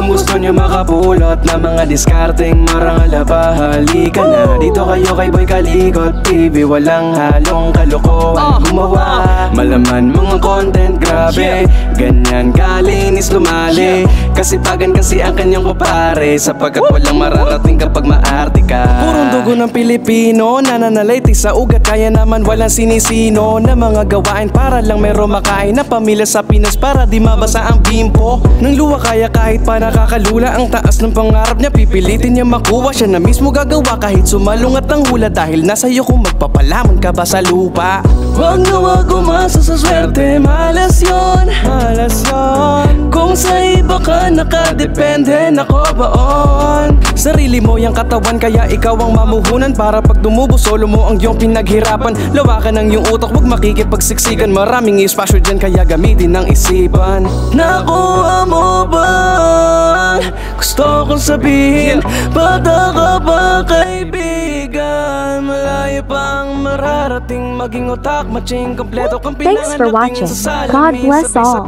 Kung gusto nyo makapulot na mga diskarteng marangal ba, halika na dito kayo kay Boy Kalikot TV. Walang halong kalokohan gumawa, malaman mga content grabe, ganyan kalinis lumali. Kasipagan kasi ang kanyang kupare, sapagkat walang mararating kapag maarte ka. Purong dugo ng Pilipino, nananalayti sa ugat, kaya naman walang sinisino na mga gawain para lang meron makain na pamilya sa Pinas, para di mabasa ang bimpo ng luwa. Kaya kahit pa nakakalula ang taas ng pangarap niya, pipilitin niya makuha, siya na mismo gagawa kahit sumalungat ang hula. Dahil nasa iyo kung magpapalamon ka ba sa lupa. Wag na wag umasa sa swerte, malas yun, malas yun. Kung sa iba ka nakadepende, nako baon. Sarili mo yung katawan, kaya ikaw ang mamuhunan, para pag dumubo solo mo ang iyong pinaghirapan. Lawakan ang iyong utak, wag makikipagsiksikan, maraming espasyo dyan, kaya gamitin ang isipan. Nakuha mo ba? Gusto kong sabihin, bata ka ba kaibigan? Malayo pang mararating, maging utak matching kompleto kang pinangating. Thanks for watching. God bless all.